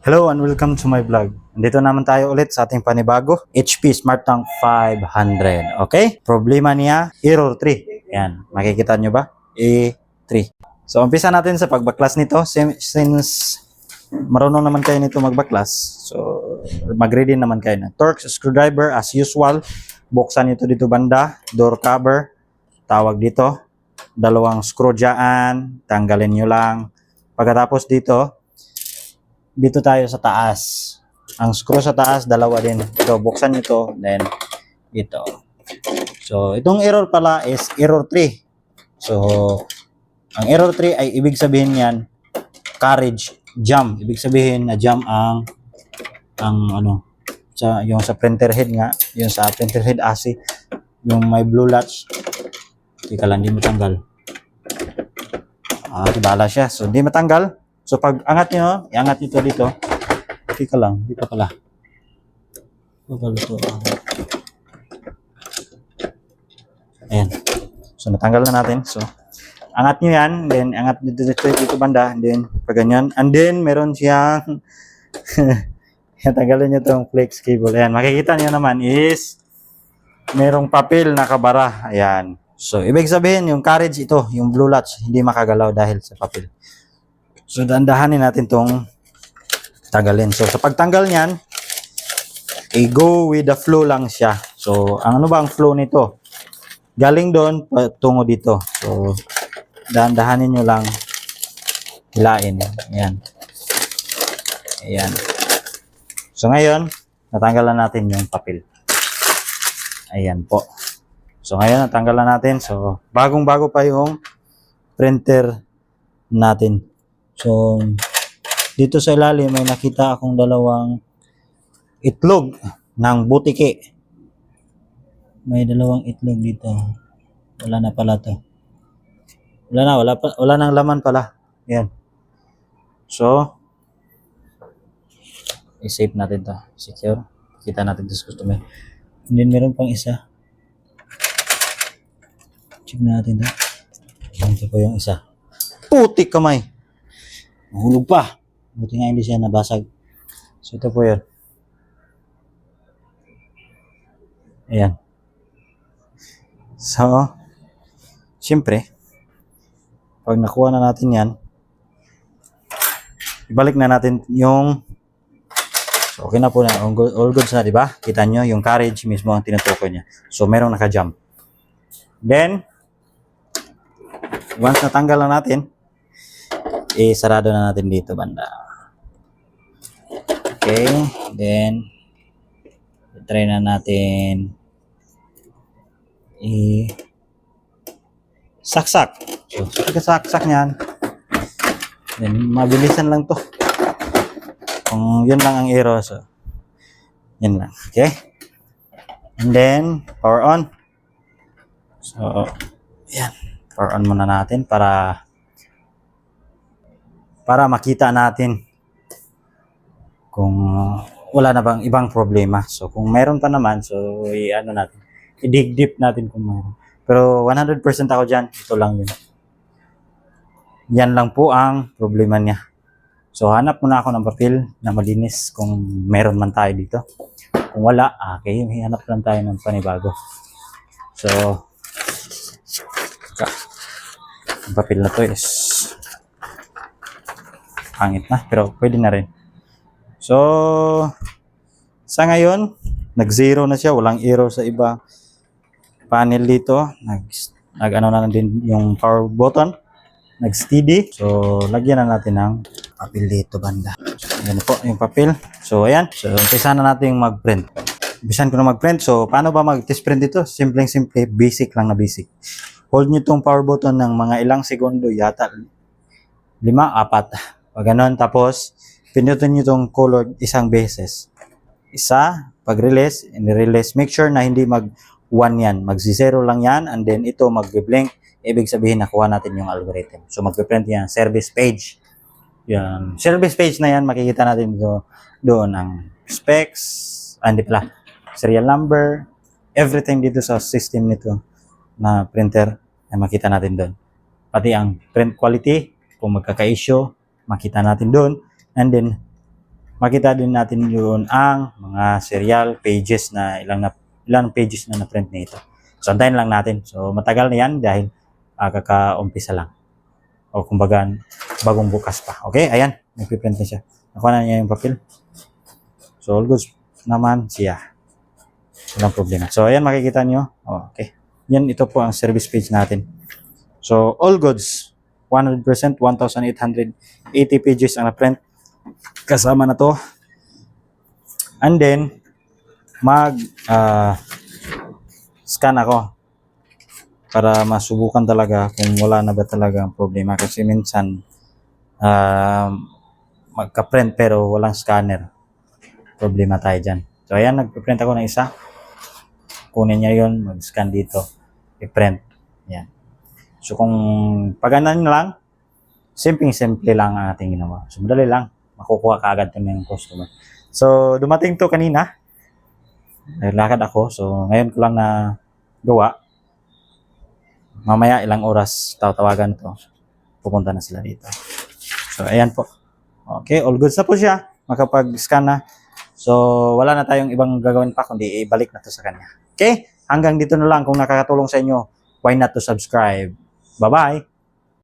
Hello and welcome to my vlog. Dito naman tayo ulit sa ating panibago, HP SmartTank 500. Okay? Problema niya, error 3. Yan, makikita nyo ba? E3. So, umpisa natin sa pagbaklas nito. Since marunong naman kayo nito magbaklas, so mag-ready naman kayo na. Torx screwdriver as usual. Buksan nyo dito banda, door cover, tawag dito. Dalawang screw dyan, tanggalin nyo lang. Pagkatapos dito tayo sa taas. Ang screw sa taas, dalawa din. Ito, buksan nyo to, then ito. So, itong error pala is error 3. So, ang error 3 ay ibig sabihin yan, carriage jam. Ibig sabihin na jam ang yung sa printer head nga, yung sa printer head AC, yung may blue latch. Teka lang, hindi matanggal. Bala siya. So, hindi matanggal. So, pag angat nyo, iangat nyo dito. Teka lang, dito pala. Ayan. So, natanggal na natin. So, angat nyo yan. Then, angat nyo dito banda. And then, pag ganyan. And then, meron siyang tanggalin nyo itong flex cable. Ayan. Makikita nyo naman is merong papel na kabara. Ayan. So, ibig sabihin, yung carriage ito, yung blue latch, hindi makagalaw dahil sa papel. So, dahan-dahanin natin tong tanggalin. So, sa pagtanggal niyan, go with the flow lang siya. So, ano ba ang flow nito? Galing doon, patungo dito. So, dahan-dahanin nyo lang hilain. Ayan. Ayan. So, ngayon, natanggalan natin yung papel. Ayan po. So, ngayon, natanggalan natin. So, bagong-bago pa yung printer natin. So, dito sa ilalim may nakita akong dalawang itlog ng butike. May dalawang itlog dito. Wala na pala to. Wala nang laman pala. Yan. So, i-save natin to. Secure. Kita natin sa customer. And then meron pang isa. Check natin to. Ito po yung isa. Putik kamay. Mahulog pa. Buti nga hindi siya nabasag. So, ito po yun. Ayan. So, siyempre, pag nakuha na natin yan, ibalik na natin yung so, okay na po na. All goods na, di ba? Kita nyo, yung carriage mismo ang tinutukoy niya. So, merong naka-jump. Then, once natanggal na natin, sarado na natin dito banda. Okay, then try na natin saksak. So, saksak niyan. Then mabilisan lang to. Kung yun lang ang error, so yun lang. Okay? And then power on. So, yan. Power on muna natin para makita natin kung wala na bang ibang problema. So, kung mayroon pa naman, so, i-dig deep natin kung mayroon. Pero 100% ako dyan, ito lang yun. Yan lang po ang problema niya. So, hanap muna ako ng papel na malinis kung mayroon man tayo dito. Kung wala, okay, hanap lang tayo ng panibago. So, ang papel na to is pangit na, pero pwede na rin. So, sa ngayon, nag-zero na siya. Walang error sa iba panel dito. Nag-ano na din yung power button. Nag-steady. So, lagyan na natin ng papel dito banda. So, ayan po yung papel. So, ayan. So, umpisa na natin mag-print. Umpisan ko na mag-print. So, paano ba mag-test print dito? Simpleng-simple, basic lang na basic. Hold nyo itong power button ng mga ilang segundo yata. 5, 4. Pag ganun, tapos, pinutin nyo itong color isang beses. Isa, pag-release, in-release. Make sure na hindi mag-1 yan. Mag-0 lang yan, and then ito mag-blink. Ibig sabihin, nakuha natin yung algorithm. So, mag-print yan. Service page. Yan. Service page na yan, makikita natin doon ang specs, hindi pala, serial number, everything dito sa system nito na printer, ay makita natin doon. Pati ang print quality, kung magkaka-issue, makita natin doon. And then, makita din natin yun ang mga serial pages na ilang pages na na-print nito. So, antayin lang natin. So, matagal na yan dahil kaka-umpisa lang. O kumbaga, bagong bukas pa. Okay, ayan. Nagpiprint na siya. Nakuha na niya yung papel. So, all goods naman siya. Walang problema. So, ayan makikita nyo. Okay. Yan, ito po ang service page natin. So, all goods. 100%, 1,880 pages ang na-print. Kasama na to. And then, scan ako para masubukan talaga kung wala na ba talaga ang problema. Kasi minsan, magka-print pero walang scanner. Problema tayo dyan. So, ayan, nag-print ako ng isa. Kunin niya yun, mag-scan dito, i-print. Yan. So, kung paganda nyo lang, simple lang ang ating ginawa. So, madali lang. Makukuha ka agad ng customer. So, dumating to kanina. Naglakad ako. So, ngayon ko lang na gawa. Mamaya ilang oras tatawagan to. Pupunta na sila dito. So, ayan po. Okay, all goods na po siya. Makapag-scan na. So, wala na tayong ibang gagawin pa kundi ibalik na to sa kanya. Okay? Hanggang dito na lang. Kung nakakatulong sa inyo, why not to subscribe? Bye-bye!